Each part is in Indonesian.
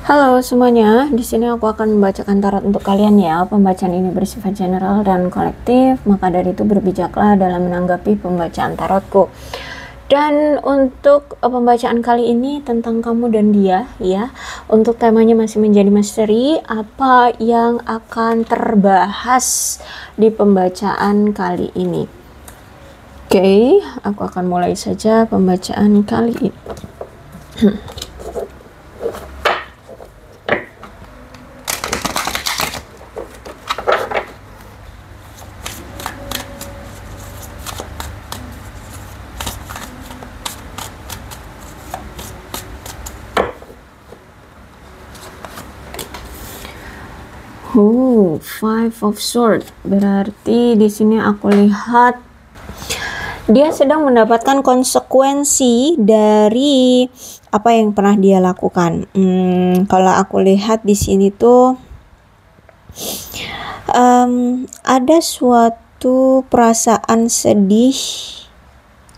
Halo semuanya, di sini aku akan membacakan tarot untuk kalian ya. Pembacaan ini bersifat general dan kolektif, maka dari itu berbijaklah dalam menanggapi pembacaan tarotku. Dan untuk pembacaan kali ini tentang kamu dan dia ya. Untuk temanya masih menjadi misteri, apa yang akan terbahas di pembacaan kali ini. Oke, aku akan mulai saja pembacaan kali ini. Five of Swords. Berarti di sini aku lihat dia sedang mendapatkan konsekuensi dari apa yang pernah dia lakukan. Kalau aku lihat di sini tuh ada suatu perasaan sedih,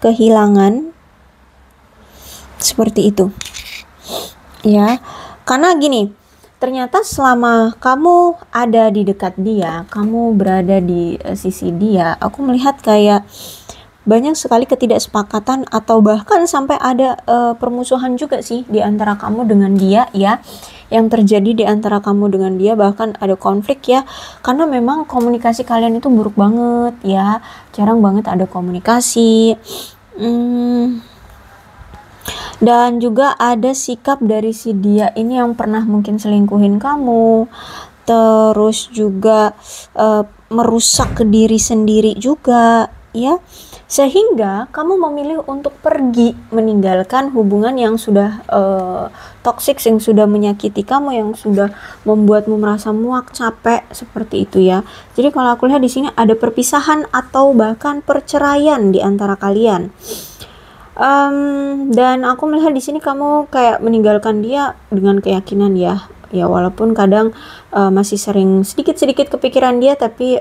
kehilangan, seperti itu. Ya, karena gini. Ternyata selama kamu ada di dekat dia, kamu berada di sisi dia, aku melihat kayak banyak sekali ketidaksepakatan atau bahkan sampai ada permusuhan juga sih di antara kamu dengan dia ya. Yang terjadi di antara kamu dengan dia, bahkan ada konflik ya. Karena memang komunikasi kalian itu buruk banget ya. Jarang banget ada komunikasi. Dan juga ada sikap dari si dia ini yang pernah mungkin selingkuhin kamu, terus juga merusak ke diri sendiri juga ya, sehingga kamu memilih untuk pergi meninggalkan hubungan yang sudah toksik, yang sudah menyakiti kamu, yang sudah membuatmu merasa muak, capek, seperti itu ya. Jadi kalau aku lihat di sini ada perpisahan atau bahkan perceraian di antara kalian. Dan aku melihat di sini kamu kayak meninggalkan dia dengan keyakinan ya. Ya walaupun kadang masih sering sedikit-sedikit kepikiran dia, tapi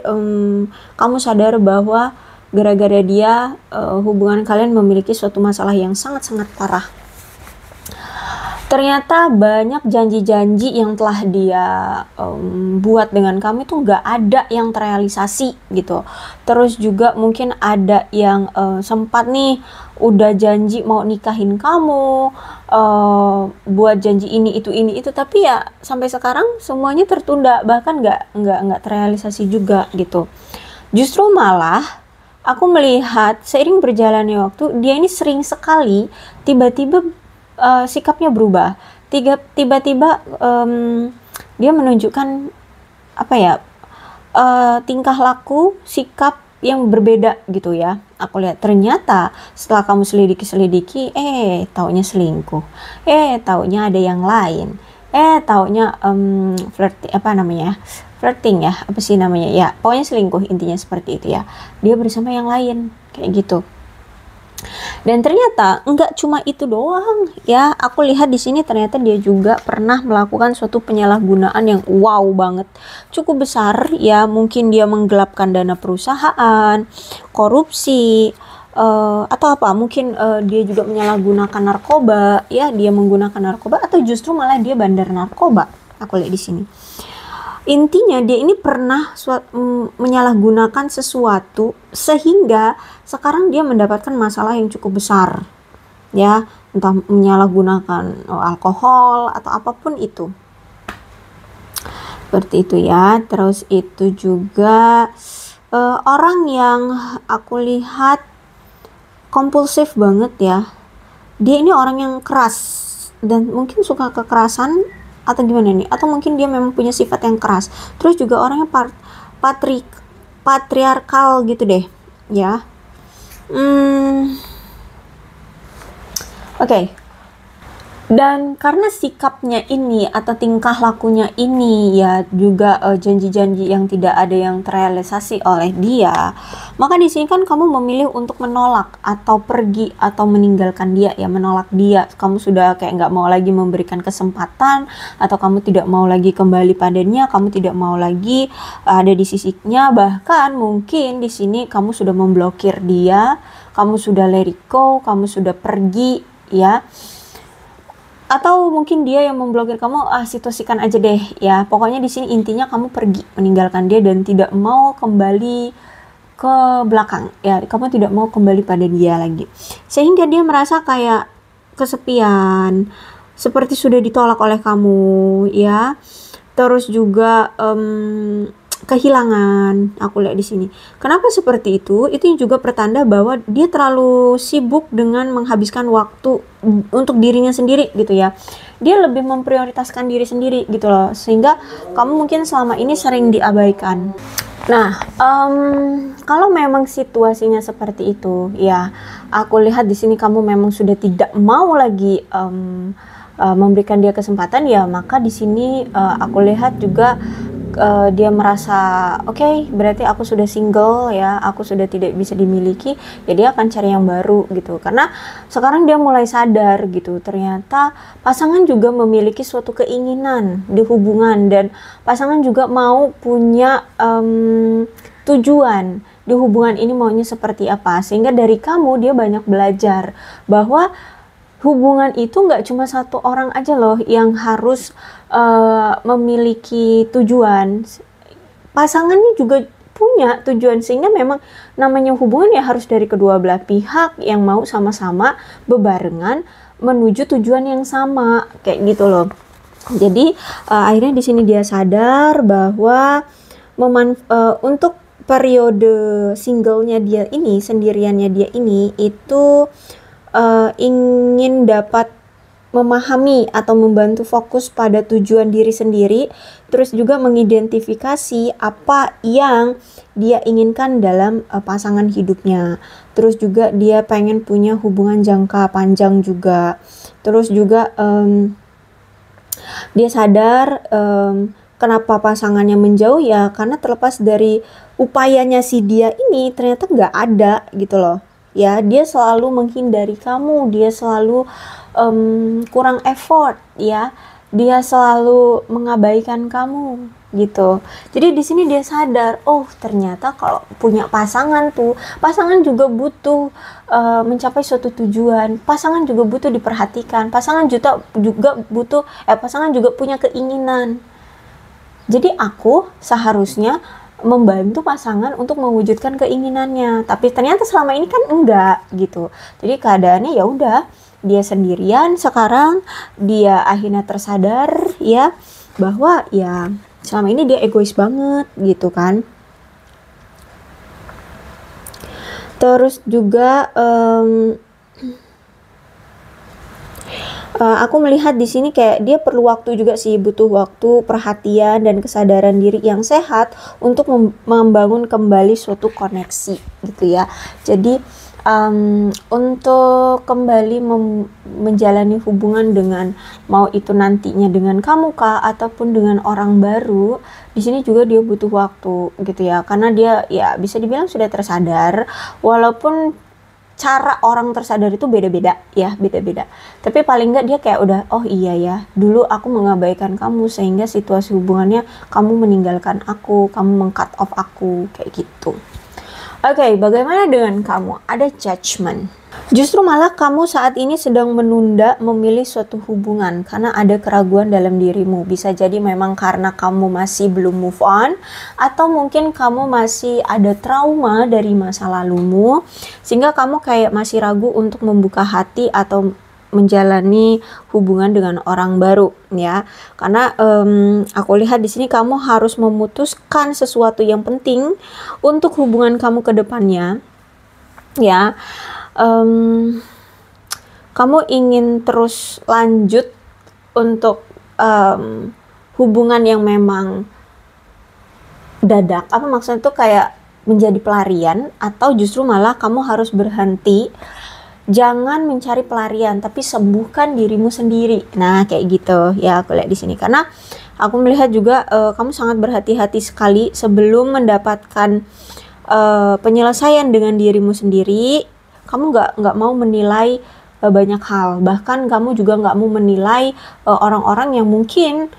kamu sadar bahwa gara-gara dia hubungan kalian memiliki suatu masalah yang sangat-sangat parah. Ternyata banyak janji-janji yang telah dia buat dengan kamu itu nggak ada yang terrealisasi gitu. Terus juga mungkin ada yang sempat nih udah janji mau nikahin kamu, buat janji ini itu, tapi ya sampai sekarang semuanya tertunda, bahkan nggak terrealisasi juga gitu. Justru malah aku melihat seiring berjalannya waktu, dia ini sering sekali tiba-tiba sikapnya berubah. Tiba-tiba dia menunjukkan apa ya, tingkah laku, sikap yang berbeda gitu ya. Aku lihat ternyata setelah kamu selidiki, taunya selingkuh, taunya ada yang lain, taunya flirting ya, apa sih namanya ya, pokoknya selingkuh, intinya seperti itu ya. Dia bersama yang lain kayak gitu. Dan ternyata enggak cuma itu doang ya. Aku lihat di sini ternyata dia juga pernah melakukan suatu penyalahgunaan yang wow banget, cukup besar ya. Mungkin dia menggelapkan dana perusahaan, korupsi, atau apa, mungkin dia juga menyalahgunakan narkoba ya. Dia menggunakan narkoba atau justru malah dia bandar narkoba. Aku lihat di sini. Intinya dia ini pernah menyalahgunakan sesuatu sehingga sekarang dia mendapatkan masalah yang cukup besar ya, entah menyalahgunakan alkohol atau apapun itu, seperti itu ya. Terus itu juga orang yang aku lihat kompulsif banget ya. Dia ini orang yang keras dan mungkin suka kekerasan atau gimana nih, atau mungkin dia memang punya sifat yang keras. Terus juga orangnya patriarkal gitu deh ya. Oke. Dan karena sikapnya ini atau tingkah lakunya ini ya, juga janji-janji yang tidak ada yang terrealisasi oleh dia, maka di sini kan kamu memilih untuk menolak atau pergi atau meninggalkan dia ya, menolak dia. Kamu sudah kayak nggak mau lagi memberikan kesempatan, atau kamu tidak mau lagi kembali padanya, kamu tidak mau lagi ada di sisinya. Bahkan mungkin di sini kamu sudah memblokir dia, kamu sudah let it go, kamu sudah pergi ya. atau mungkin dia yang memblokir kamu, situasikan aja deh ya. Pokoknya di sini intinya kamu pergi meninggalkan dia dan tidak mau kembali ke belakang ya. Kamu tidak mau kembali pada dia lagi. Sehingga dia merasa kayak kesepian, seperti sudah ditolak oleh kamu ya. Terus juga kehilangan, aku lihat di sini. Kenapa seperti itu? Itu juga pertanda bahwa dia terlalu sibuk dengan menghabiskan waktu untuk dirinya sendiri gitu ya. Dia lebih memprioritaskan diri sendiri gitu loh, sehingga kamu mungkin selama ini sering diabaikan. Nah, kalau memang situasinya seperti itu, ya, aku lihat di sini kamu memang sudah tidak mau lagi memberikan dia kesempatan, ya, maka di sini aku lihat juga dia merasa oke, berarti aku sudah single ya, aku sudah tidak bisa dimiliki, ya dia akan cari yang baru gitu. Karena sekarang dia mulai sadar gitu, ternyata pasangan juga memiliki suatu keinginan di hubungan, dan pasangan juga mau punya tujuan di hubungan ini maunya seperti apa. Sehingga dari kamu dia banyak belajar bahwa hubungan itu nggak cuma satu orang aja loh yang harus memiliki tujuan. Pasangannya juga punya tujuan, sehingga memang namanya hubungan ya harus dari kedua belah pihak yang mau sama-sama bebarengan menuju tujuan yang sama, kayak gitu loh. Jadi akhirnya di sini dia sadar bahwa untuk periode singlenya dia ini, sendiriannya dia ini, itu ingin dapat memahami atau membantu fokus pada tujuan diri sendiri, terus juga mengidentifikasi apa yang dia inginkan dalam pasangan hidupnya. Terus juga dia pengen punya hubungan jangka panjang juga. Terus juga dia sadar kenapa pasangannya menjauh, ya karena terlepas dari upayanya si dia ini ternyata nggak ada gitu loh. Ya, dia selalu menghindari kamu, dia selalu kurang effort ya, dia selalu mengabaikan kamu gitu. Jadi di sini dia sadar, oh ternyata kalau punya pasangan tuh, pasangan juga butuh mencapai suatu tujuan, pasangan juga butuh diperhatikan, pasangan juga butuh, pasangan juga punya keinginan. Jadi aku seharusnya membantu pasangan untuk mewujudkan keinginannya, tapi ternyata selama ini kan enggak gitu. Jadi keadaannya ya udah, dia sendirian. Sekarang dia akhirnya tersadar ya bahwa ya selama ini dia egois banget gitu kan. Terus juga aku melihat di sini kayak dia perlu waktu juga sih, butuh waktu, perhatian, dan kesadaran diri yang sehat untuk membangun kembali suatu koneksi gitu ya. Jadi untuk kembali menjalani hubungan dengan, mau itu nantinya dengan kamu kah ataupun dengan orang baru, di sini juga dia butuh waktu gitu ya, karena dia ya bisa dibilang sudah tersadar, walaupun cara orang tersadar itu beda-beda ya, beda-beda. Tapi paling nggak dia kayak udah, oh iya ya, dulu aku mengabaikan kamu sehingga situasi hubungannya kamu meninggalkan aku, kamu meng-cut off aku, kayak gitu. Oke, bagaimana dengan kamu? Ada judgment. Justru malah kamu saat ini sedang menunda memilih suatu hubungan karena ada keraguan dalam dirimu. Bisa jadi memang karena kamu masih belum move on, atau mungkin kamu masih ada trauma dari masa lalumu, sehingga kamu kayak masih ragu untuk membuka hati atau menjalani hubungan dengan orang baru ya. Karena aku lihat di sini kamu harus memutuskan sesuatu yang penting untuk hubungan kamu ke depannya ya. Kamu ingin terus lanjut untuk hubungan yang memang dadak, apa maksudnya tuh kayak menjadi pelarian, atau justru malah kamu harus berhenti. Jangan mencari pelarian, tapi sembuhkan dirimu sendiri. Nah, kayak gitu ya, aku lihat di sini. Karena aku melihat juga kamu sangat berhati-hati sekali sebelum mendapatkan penyelesaian dengan dirimu sendiri. Kamu nggak mau menilai banyak hal. Bahkan kamu juga nggak mau menilai orang-orang yang mungkin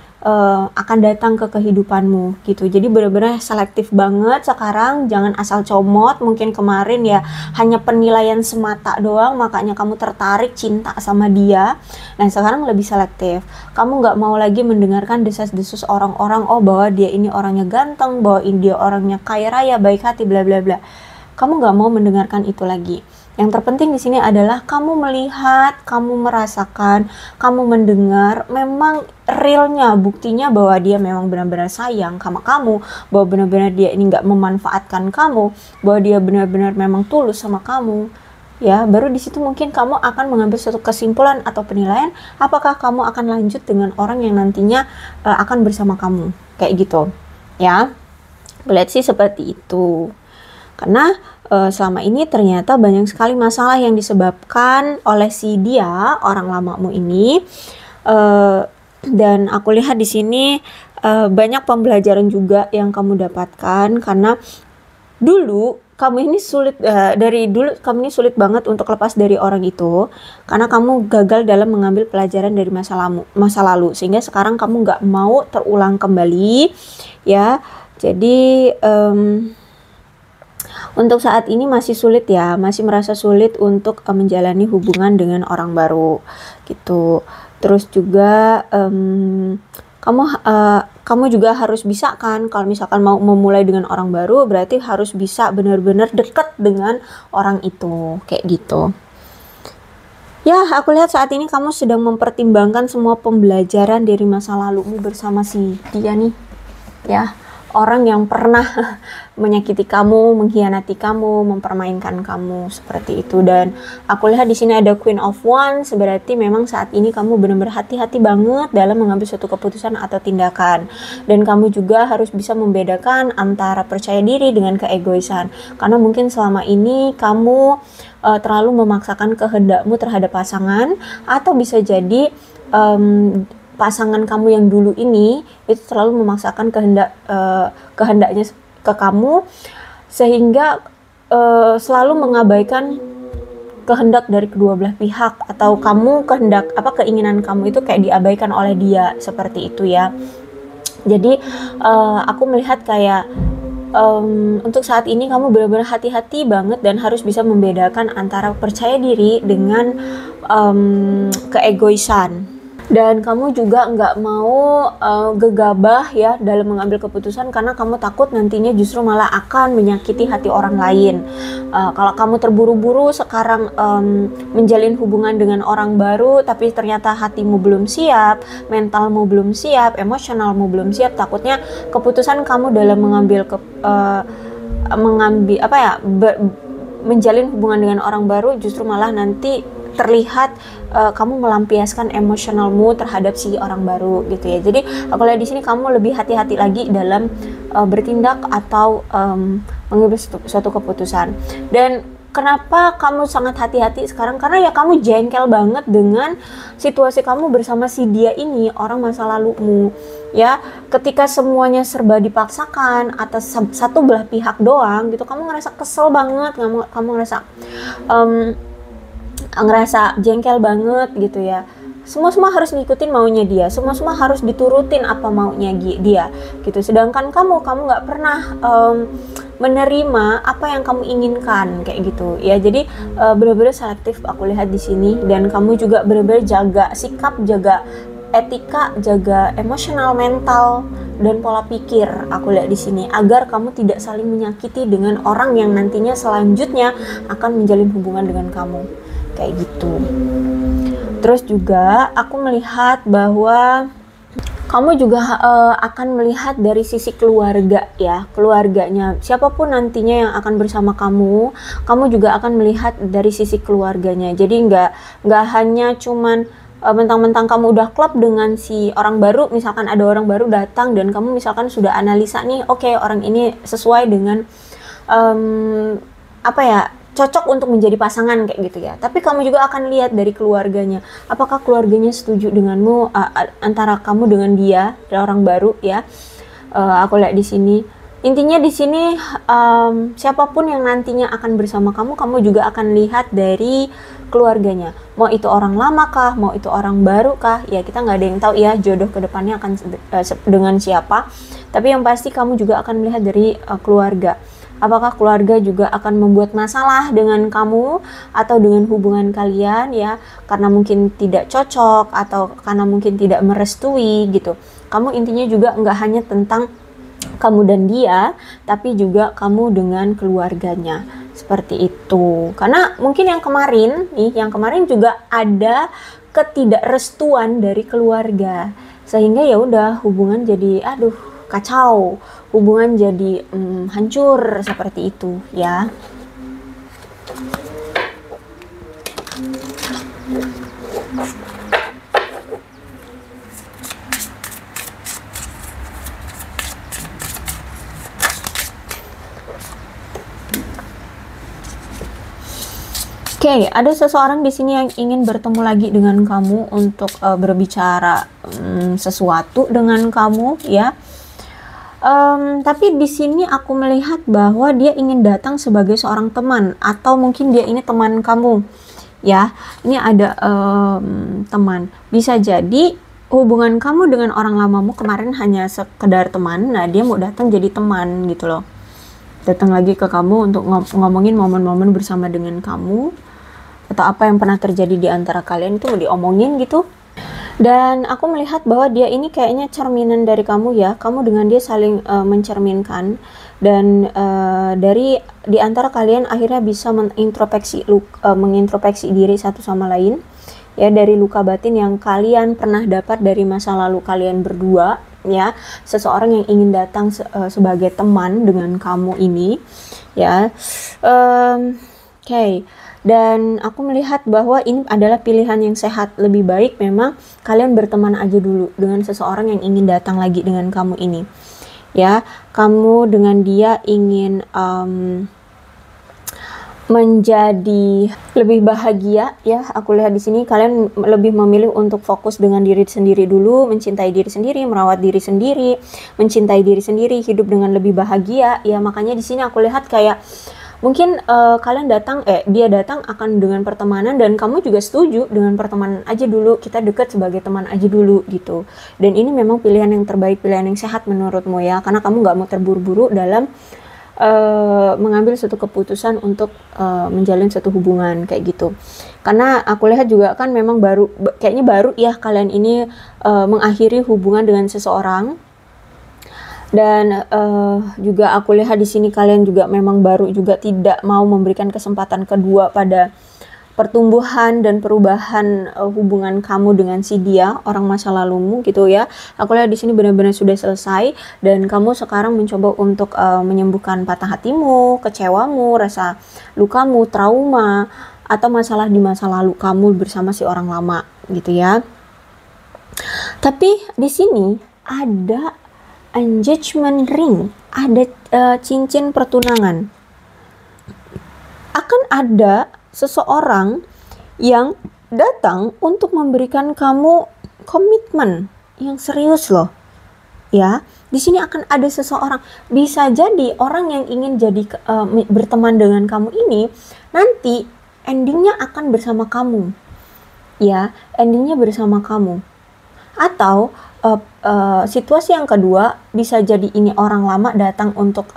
akan datang ke kehidupanmu gitu. Jadi benar-benar selektif banget sekarang, jangan asal comot. Mungkin kemarin ya hanya penilaian semata doang, makanya kamu tertarik cinta sama dia. Nah sekarang lebih selektif. Kamu nggak mau lagi mendengarkan desas-desus orang-orang, oh bahwa dia ini orangnya ganteng, bahwa dia orangnya kaya raya, baik hati, bla bla bla. Kamu nggak mau mendengarkan itu lagi. Yang terpenting di sini adalah kamu melihat, kamu merasakan, kamu mendengar, memang realnya, buktinya bahwa dia memang benar-benar sayang sama kamu, bahwa benar-benar dia ini nggak memanfaatkan kamu, bahwa dia benar-benar memang tulus sama kamu. Ya, baru di situ mungkin kamu akan mengambil suatu kesimpulan atau penilaian, apakah kamu akan lanjut dengan orang yang nantinya akan bersama kamu, kayak gitu. Ya, lihat sih seperti itu. Karena selama ini ternyata banyak sekali masalah yang disebabkan oleh si dia, orang lamamu ini. Dan aku lihat di sini banyak pembelajaran juga yang kamu dapatkan, karena dulu kamu ini sulit, dari dulu kamu ini sulit banget untuk lepas dari orang itu, karena kamu gagal dalam mengambil pelajaran dari masa lalu, sehingga sekarang kamu nggak mau terulang kembali, ya. Jadi untuk saat ini masih sulit ya, masih merasa sulit untuk menjalani hubungan dengan orang baru gitu. Terus juga kamu juga harus bisa kan, kalau misalkan mau memulai dengan orang baru, berarti harus bisa benar-benar dekat dengan orang itu, kayak gitu. Ya, aku lihat saat ini kamu sedang mempertimbangkan semua pembelajaran dari masa lalumu bersama si dia nih, ya. Orang yang pernah menyakiti kamu, mengkhianati kamu, mempermainkan kamu seperti itu. Dan aku lihat di sini ada Queen of Wands, berarti memang saat ini kamu benar-benar hati-hati banget dalam mengambil suatu keputusan atau tindakan. Dan kamu juga harus bisa membedakan antara percaya diri dengan keegoisan. Karena mungkin selama ini kamu terlalu memaksakan kehendakmu terhadap pasangan, atau bisa jadi pasangan kamu yang dulu ini itu terlalu memaksakan kehendaknya ke kamu, sehingga selalu mengabaikan kehendak dari kedua belah pihak, atau kamu keinginan kamu itu kayak diabaikan oleh dia, seperti itu ya. Jadi aku melihat kayak untuk saat ini kamu benar-benar hati-hati banget dan harus bisa membedakan antara percaya diri dengan keegoisan. Dan kamu juga nggak mau gegabah ya dalam mengambil keputusan, karena kamu takut nantinya justru malah akan menyakiti hati orang lain. Kalau kamu terburu-buru sekarang menjalin hubungan dengan orang baru, tapi ternyata hatimu belum siap, mentalmu belum siap, emosionalmu belum siap, takutnya keputusan kamu dalam menjalin hubungan dengan orang baru justru malah nanti terlihat kamu melampiaskan emosionalmu terhadap si orang baru gitu ya. Jadi aku lihat di sini kamu lebih hati-hati lagi dalam bertindak atau mengambil suatu keputusan. Dan kenapa kamu sangat hati-hati sekarang? Karena ya kamu jengkel banget dengan situasi kamu bersama si dia ini, orang masa lalumu. Ya, ketika semuanya serba dipaksakan atas satu belah pihak doang gitu, kamu ngerasa kesel banget, kamu ngerasa jengkel banget gitu ya. Semua harus ngikutin maunya dia, semua harus diturutin apa maunya dia gitu. Sedangkan kamu nggak pernah menerima apa yang kamu inginkan, kayak gitu ya. Jadi benar-benar selektif aku lihat di sini. Dan kamu juga benar-benar jaga sikap, jaga etika, jaga emosional, mental, dan pola pikir aku lihat di sini, agar kamu tidak saling menyakiti dengan orang yang nantinya selanjutnya akan menjalin hubungan dengan kamu, kayak gitu. Terus juga aku melihat bahwa kamu juga akan melihat dari sisi keluarga ya, keluarganya siapapun nantinya yang akan bersama kamu juga akan melihat dari sisi keluarganya. Jadi nggak hanya cuman mentang-mentang kamu udah klop dengan si orang baru, misalkan ada orang baru datang dan kamu misalkan sudah analisa nih, oke, orang ini sesuai dengan cocok untuk menjadi pasangan kayak gitu ya. Tapi kamu juga akan lihat dari keluarganya, apakah keluarganya setuju denganmu, antara kamu dengan dia, orang baru ya. Aku lihat di sini Intinya di sini siapapun yang nantinya akan bersama kamu, kamu juga akan lihat dari keluarganya. Mau itu orang lama kah, mau itu orang baru kah, ya kita nggak ada yang tahu ya jodoh kedepannya akan dengan siapa. Tapi yang pasti kamu juga akan melihat dari keluarga. Apakah keluarga juga akan membuat masalah dengan kamu atau dengan hubungan kalian ya, karena mungkin tidak cocok atau karena mungkin tidak merestui gitu. Kamu intinya juga nggak hanya tentang kamu dan dia, tapi juga kamu dengan keluarganya, seperti itu. Karena mungkin yang kemarin juga ada ketidakrestuan dari keluarga, sehingga ya udah hubungan jadi aduh kacau, hubungan jadi hancur seperti itu ya. Oke, ada seseorang di sini yang ingin bertemu lagi dengan kamu untuk berbicara sesuatu dengan kamu ya. Tapi di sini aku melihat bahwa dia ingin datang sebagai seorang teman, atau mungkin dia ini teman kamu ya. Ini ada teman, bisa jadi hubungan kamu dengan orang lamamu kemarin hanya sekedar teman. Nah dia mau datang jadi teman gitu loh, datang lagi ke kamu untuk ngomongin momen-momen bersama dengan kamu, atau apa yang pernah terjadi di antara kalian itu mau diomongin gitu. Dan aku melihat bahwa dia ini kayaknya cerminan dari kamu ya, kamu dengan dia saling mencerminkan, dan dari di antara kalian akhirnya bisa mengintrospeksi diri satu sama lain ya, dari luka batin yang kalian pernah dapat dari masa lalu kalian berdua ya. Seseorang yang ingin datang sebagai teman dengan kamu ini ya. Oke. Dan aku melihat bahwa ini adalah pilihan yang sehat. Lebih baik memang kalian berteman aja dulu dengan seseorang yang ingin datang lagi dengan kamu ini ya. Kamu dengan dia ingin menjadi lebih bahagia ya. Aku lihat di sini kalian lebih memilih untuk fokus dengan diri sendiri dulu, mencintai diri sendiri, merawat diri sendiri, mencintai diri sendiri, hidup dengan lebih bahagia ya. Makanya di sini aku lihat kayak mungkin kalian dia datang akan dengan pertemanan, dan kamu juga setuju dengan pertemanan aja dulu, kita dekat sebagai teman aja dulu gitu. Dan ini memang pilihan yang terbaik, pilihan yang sehat menurutmu ya, karena kamu nggak mau terburu-buru dalam mengambil suatu keputusan untuk menjalin suatu hubungan kayak gitu. Karena aku lihat juga kan memang kayaknya baru ya kalian ini mengakhiri hubungan dengan seseorang. Dan juga aku lihat di sini kalian juga memang baru juga tidak mau memberikan kesempatan kedua pada pertumbuhan dan perubahan hubungan kamu dengan si dia, orang masa lalumu gitu ya. Aku lihat di sini benar-benar sudah selesai, dan kamu sekarang mencoba untuk menyembuhkan patah hatimu, kecewamu, rasa lukamu, trauma, atau masalah di masa lalu kamu bersama si orang lama gitu ya. Tapi di sini ada engagement ring, ada cincin pertunangan. Akan ada seseorang yang datang untuk memberikan kamu komitmen yang serius loh. Ya, di sini akan ada seseorang, bisa jadi orang yang ingin jadi berteman dengan kamu ini nanti endingnya akan bersama kamu. Ya, endingnya bersama kamu. Atau situasi yang kedua, bisa jadi ini orang lama datang untuk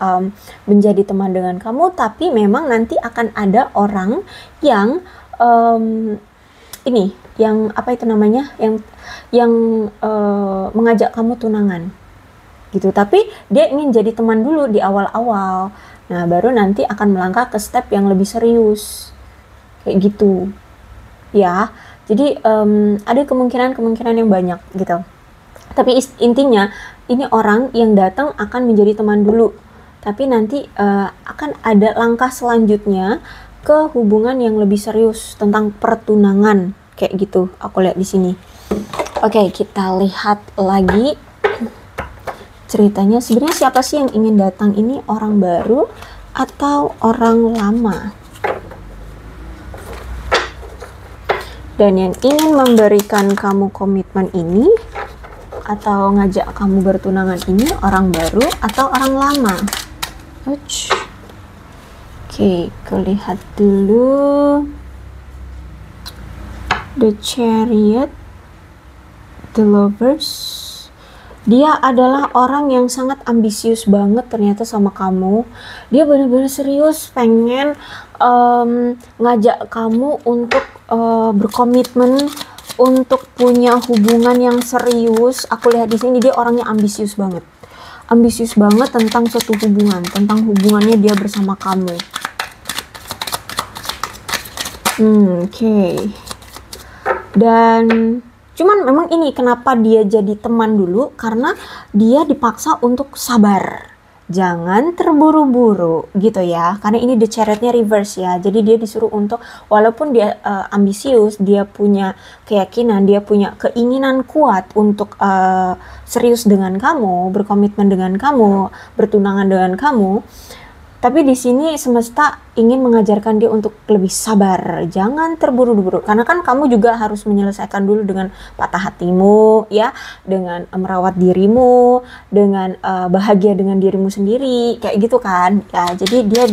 menjadi teman dengan kamu, tapi memang nanti akan ada orang yang yang apa itu namanya, yang mengajak kamu tunangan gitu, tapi dia ingin jadi teman dulu di awal-awal. Nah baru nanti akan melangkah ke step yang lebih serius kayak gitu ya. Jadi ada kemungkinan yang banyak gitu. Tapi intinya ini orang yang datang akan menjadi teman dulu, tapi nanti akan ada langkah selanjutnya ke hubungan yang lebih serius tentang pertunangan kayak gitu. Aku lihat di sini. Oke, kita lihat lagi ceritanya. Sebenarnya siapa sih yang ingin datang ini, orang baru atau orang lama? Dan yang ingin memberikan kamu komitmen ini atau ngajak kamu bertunangan ini orang baru atau orang lama? Ouch. Oke, lihat dulu. The Chariot, The Lovers. Dia adalah orang yang sangat ambisius banget ternyata sama kamu. Dia benar-benar serius pengen ngajak kamu untuk berkomitmen, untuk punya hubungan yang serius. Aku lihat di sini dia orangnya ambisius banget. Ambisius banget tentang suatu hubungan, tentang hubungannya dia bersama kamu. Oke. Dan cuman memang ini kenapa dia jadi teman dulu, karena dia dipaksa untuk sabar, jangan terburu-buru gitu ya, karena ini The Chariot-nya reverse ya. Jadi dia disuruh untuk, walaupun dia ambisius, dia punya keyakinan, dia punya keinginan kuat untuk serius dengan kamu, berkomitmen dengan kamu, bertunangan dengan kamu, tapi di sini semesta ingin mengajarkan dia untuk lebih sabar, jangan terburu-buru. Karena kan kamu juga harus menyelesaikan dulu dengan patah hatimu, ya, dengan merawat dirimu, dengan bahagia dengan dirimu sendiri, kayak gitu kan. Ya, jadi dia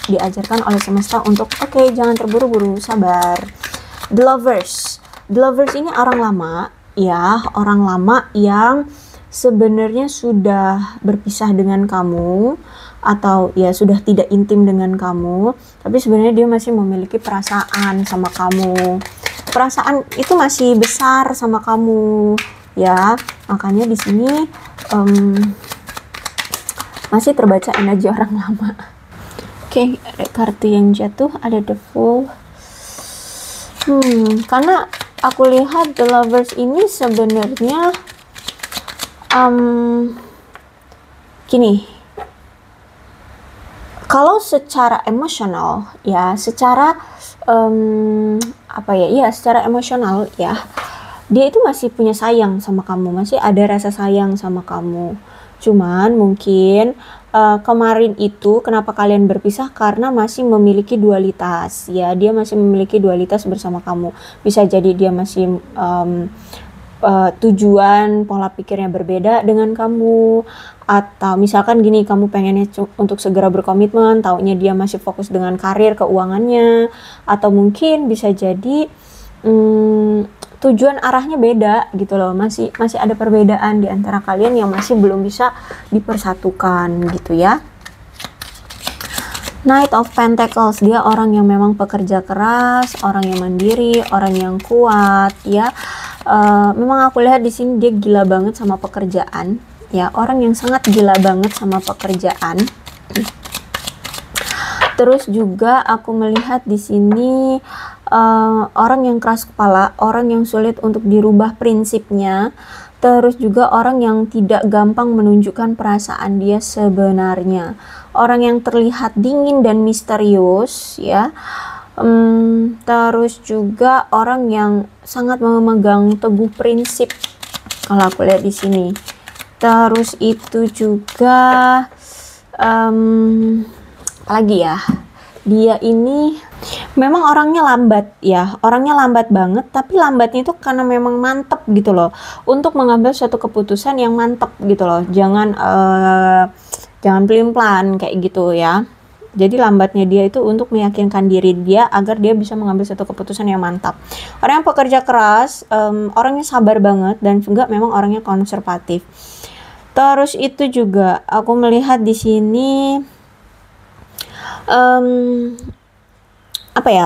diajarkan oleh semesta untuk oke, jangan terburu-buru, sabar. The Lovers. The Lovers ini orang lama, ya, orang lama yang sebenarnya sudah berpisah dengan kamu, atau ya sudah tidak intim dengan kamu, tapi sebenarnya dia masih memiliki perasaan sama kamu. Perasaan itu masih besar sama kamu, ya. Makanya di sini masih terbaca energi orang lama. Oke, kartu yang jatuh ada The Fool. Karena aku lihat The Lovers ini sebenarnya gini. Kalau secara emosional ya, secara secara emosional ya, dia itu masih punya sayang sama kamu, masih ada rasa sayang sama kamu. Cuman mungkin kemarin itu kenapa kalian berpisah, karena masih memiliki dualitas ya, dia masih memiliki dualitas bersama kamu. Bisa jadi dia masih tujuan pola pikirnya berbeda dengan kamu, atau misalkan gini, kamu pengennya untuk segera berkomitmen, taunya dia masih fokus dengan karir, keuangannya, atau mungkin bisa jadi tujuan arahnya beda gitu loh, masih ada perbedaan di antara kalian yang masih belum bisa dipersatukan gitu ya. Knight of Pentacles, dia orang yang memang pekerja keras, orang yang mandiri, orang yang kuat ya. Memang aku lihat di sini dia gila banget sama pekerjaan ya, orang yang sangat gila banget sama pekerjaan. Terus juga aku melihat di sini orang yang keras kepala, orang yang sulit untuk dirubah prinsipnya. Terus juga orang yang tidak gampang menunjukkan perasaan dia sebenarnya, orang yang terlihat dingin dan misterius ya. Terus juga orang yang sangat memegang teguh prinsip kalau aku lihat di sini. Terus itu juga apalagi ya, dia ini memang orangnya lambat ya, orangnya lambat banget, tapi lambatnya itu karena memang mantep gitu loh, untuk mengambil suatu keputusan yang mantep gitu loh, jangan pelin-pelan kayak gitu ya. Jadi lambatnya dia itu untuk meyakinkan diri dia agar dia bisa mengambil satu keputusan yang mantap. Orang yang pekerja keras, orangnya sabar banget, dan juga memang orangnya konservatif. Terus itu juga aku melihat di sini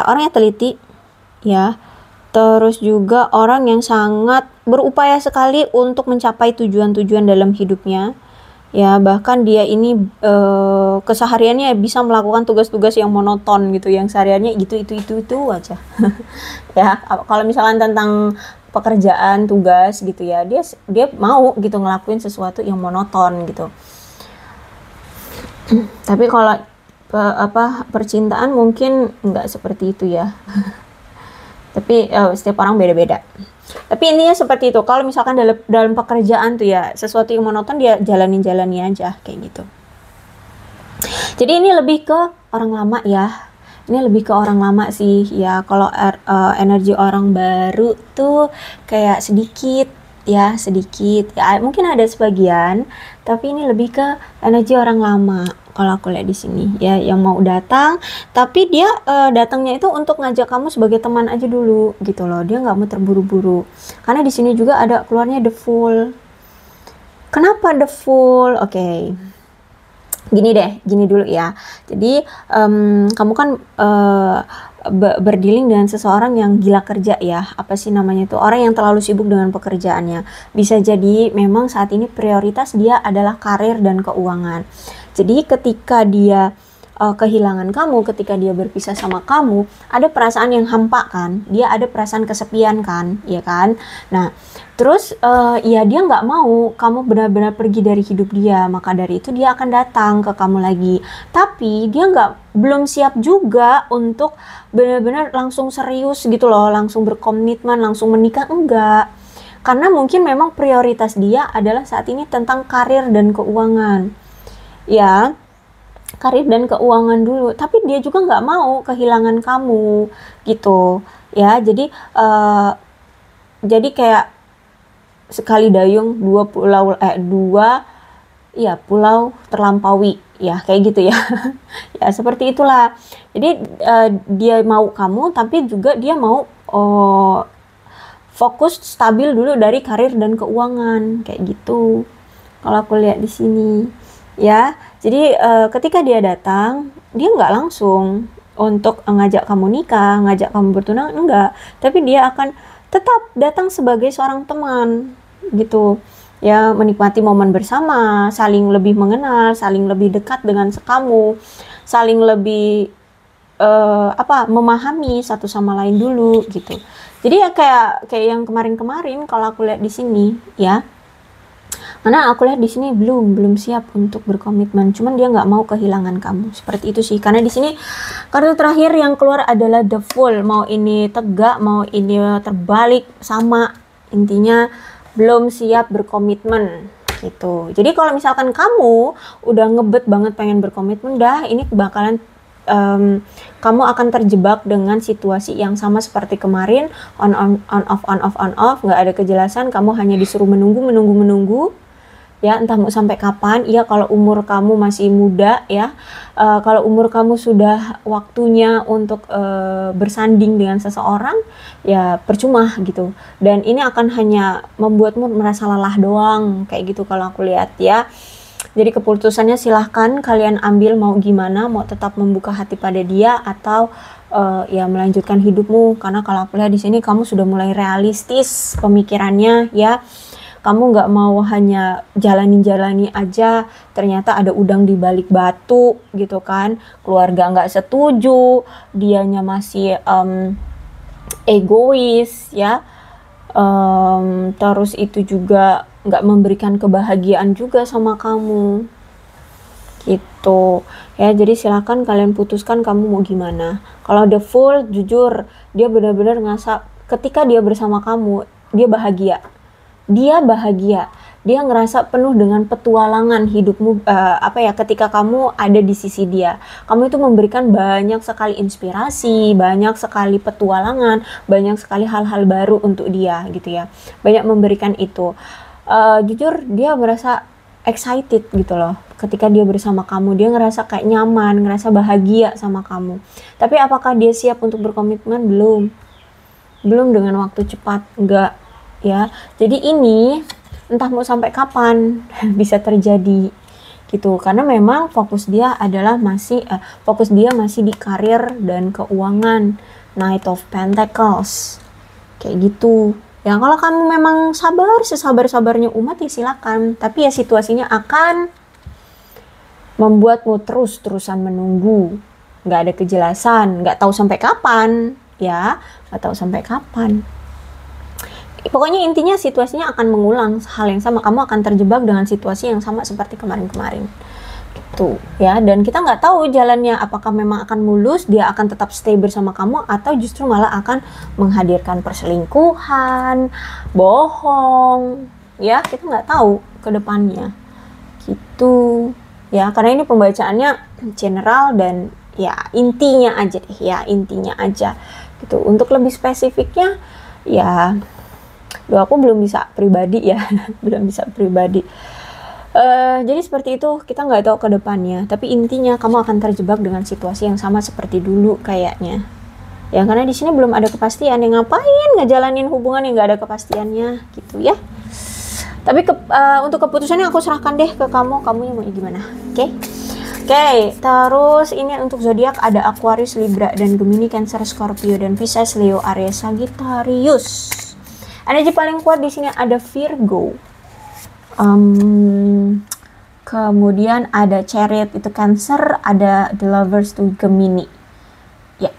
orangnya teliti ya. Terus juga orang yang sangat berupaya sekali untuk mencapai tujuan-tujuan dalam hidupnya. Ya, bahkan dia ini kesehariannya bisa melakukan tugas-tugas yang monoton gitu, yang sehariannya itu aja. Ya, kalau misalkan tentang pekerjaan, tugas gitu ya, dia mau gitu ngelakuin sesuatu yang monoton gitu. Tapi kalau percintaan mungkin nggak seperti itu ya. Tapi setiap orang beda-beda. Tapi intinya seperti itu. Kalau misalkan dalam pekerjaan tuh ya, sesuatu yang monoton dia jalani aja kayak gitu. Jadi ini lebih ke orang lama ya. Ini lebih ke orang lama sih ya. Kalau energi orang baru tuh kayak sedikit ya, sedikit ya, mungkin ada sebagian, tapi ini lebih ke energi orang lama kalau aku lihat di sini ya, yang mau datang, tapi dia datangnya itu untuk ngajak kamu sebagai teman aja dulu gitu loh, dia nggak mau terburu-buru. Karena di sini juga ada keluarnya the Fool. Kenapa the Fool? Oke. Gini dulu ya. Jadi kamu kan berdealing dengan seseorang yang gila kerja ya. Apa sih namanya itu? Orang yang terlalu sibuk dengan pekerjaannya. Bisa jadi memang saat ini prioritas dia adalah karir dan keuangan. Jadi ketika dia kehilangan kamu, ketika dia berpisah sama kamu, ada perasaan yang hampa kan, dia ada perasaan kesepian kan, ya kan. Nah terus ya dia nggak mau kamu benar-benar pergi dari hidup dia, maka dari itu dia akan datang ke kamu lagi, tapi dia belum siap juga untuk benar-benar langsung serius gitu loh, langsung berkomitmen, langsung menikah, enggak. Karena mungkin memang prioritas dia adalah saat ini tentang karir dan keuangan ya, karir dan keuangan dulu, tapi dia juga nggak mau kehilangan kamu gitu ya. Jadi kayak sekali dayung dua pulau terlampaui ya, kayak gitu ya. Ya seperti itulah. Jadi dia mau kamu, tapi juga dia mau fokus stabil dulu dari karir dan keuangan, kayak gitu kalau aku lihat di sini ya. Jadi ketika dia datang, dia nggak langsung untuk ngajak kamu nikah, ngajak kamu bertunangan, enggak, tapi dia akan tetap datang sebagai seorang teman gitu ya, menikmati momen bersama, saling lebih mengenal, saling lebih dekat dengan kamu, saling lebih memahami satu sama lain dulu gitu. Jadi ya kayak yang kemarin-kemarin kalau aku lihat di sini ya. Karena aku lihat di sini belum siap untuk berkomitmen, cuman dia nggak mau kehilangan kamu, seperti itu sih. Karena di sini kartu terakhir yang keluar adalah the Fool, mau ini tegak, mau ini terbalik, sama, intinya belum siap berkomitmen gitu. Jadi kalau misalkan kamu udah ngebet banget pengen berkomitmen, ini bakalan kamu akan terjebak dengan situasi yang sama seperti kemarin, on off, nggak ada kejelasan, kamu hanya disuruh menunggu ya, entah mau sampai kapan ya. Kalau umur kamu masih muda ya, kalau umur kamu sudah waktunya untuk bersanding dengan seseorang ya percuma gitu, dan ini akan hanya membuatmu merasa lelah doang, kayak gitu kalau aku lihat ya. Jadi keputusannya silahkan kalian ambil, mau gimana, mau tetap membuka hati pada dia atau ya melanjutkan hidupmu. Karena kalau aku lihat di sini kamu sudah mulai realistis pemikirannya ya. Kamu nggak mau hanya jalani aja, ternyata ada udang di balik batu gitu kan. Keluarga nggak setuju, dianya masih egois ya. Terus itu juga nggak memberikan kebahagiaan juga sama kamu gitu ya. Jadi silakan kalian putuskan kamu mau gimana. Kalau the Fool, jujur dia benar-benar ngerasa ketika dia bersama kamu dia bahagia, dia ngerasa penuh dengan petualangan hidupmu, ketika kamu ada di sisi dia. Kamu itu memberikan banyak sekali inspirasi, banyak sekali petualangan, banyak sekali hal-hal baru untuk dia gitu ya, banyak memberikan itu. Jujur dia merasa excited gitu loh ketika dia bersama kamu, dia ngerasa kayak nyaman, ngerasa bahagia sama kamu. Tapi apakah dia siap untuk berkomitmen? Belum dengan waktu cepat, enggak ya. Jadi ini entah mau sampai kapan bisa terjadi gitu, karena memang fokus dia masih di karir dan keuangan, Knight of Pentacles kayak gitu ya. Kalau kamu memang sesabar-sabarnya umat ya silakan, tapi ya situasinya akan membuatmu terus-terusan menunggu, nggak ada kejelasan, nggak tahu sampai kapan ya, nggak tahu sampai kapan. Pokoknya intinya situasinya akan mengulang hal yang sama, kamu akan terjebak dengan situasi yang sama seperti kemarin-kemarin gitu ya. Dan kita nggak tahu jalannya, apakah memang akan mulus, dia akan tetap stay bersama kamu, atau justru malah akan menghadirkan perselingkuhan, bohong ya, kita nggak tahu ke depannya gitu ya. Karena ini pembacaannya general dan ya intinya aja gitu. Untuk lebih spesifiknya ya Duh, aku belum bisa pribadi ya, belum bisa pribadi. Jadi seperti itu, kita nggak tahu ke depannya. Tapi intinya kamu akan terjebak dengan situasi yang sama seperti dulu kayaknya. Ya karena di sini belum ada kepastian. Yang ngapain ngejalanin hubungan yang nggak ada kepastiannya gitu ya. Tapi untuk keputusannya aku serahkan deh ke kamu. Kamu yang mau gimana? Oke? Oke, terus ini untuk zodiak ada Aquarius, Libra, dan Gemini, Cancer, Scorpio, dan Pisces, Leo, Aries, Sagittarius. Energi paling kuat di sini ada Virgo. Kemudian ada Chariot itu Cancer, ada The Lovers itu Gemini. Ya.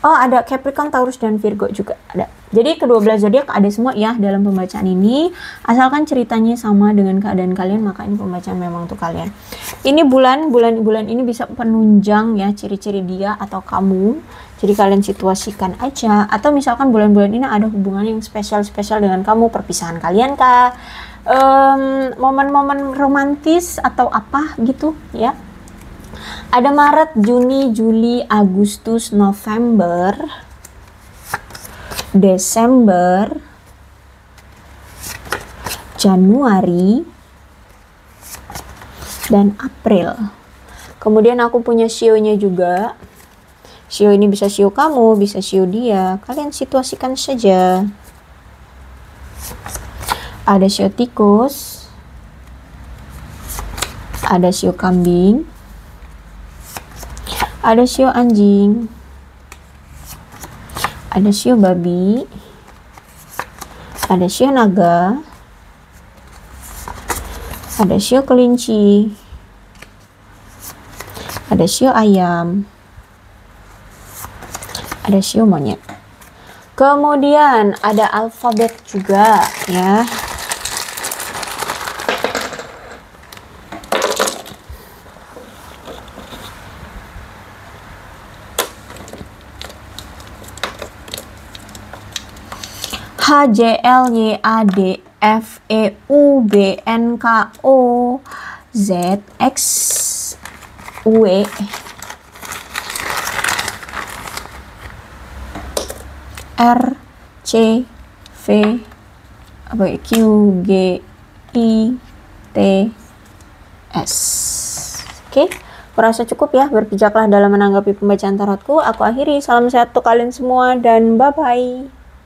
Oh, ada Capricorn, Taurus, dan Virgo juga ada. Jadi kedua belas zodiak ada semua ya dalam pembacaan ini. Asalkan ceritanya sama dengan keadaan kalian, maka ini pembacaan memang untuk kalian. Ini bulan ini bisa penunjang ya ciri-ciri dia atau kamu. Jadi kalian situasikan aja. Atau misalkan bulan-bulan ini ada hubungan yang spesial-spesial dengan kamu, perpisahan kalian kah? Momen-momen romantis atau apa gitu ya. Ada Maret, Juni, Juli, Agustus, November, Desember, Januari, dan April. Kemudian aku punya shio-nya juga. Shio ini bisa shio kamu, bisa shio dia. Kalian situasikan saja. Ada shio tikus, ada shio kambing, ada shio anjing, ada shio babi, ada shio naga, ada shio kelinci, ada shio ayam, ada shio monyet. Kemudian ada alfabet juga ya. H, J, L, Y, A, D, F, E, U, B, N, K, O, Z, X, W, R, C, V, Q, G, I, T, S. Oke, kurasa cukup ya. Berpijaklah dalam menanggapi pembacaan tarotku. Aku akhiri. Salam sehat untuk kalian semua dan bye-bye.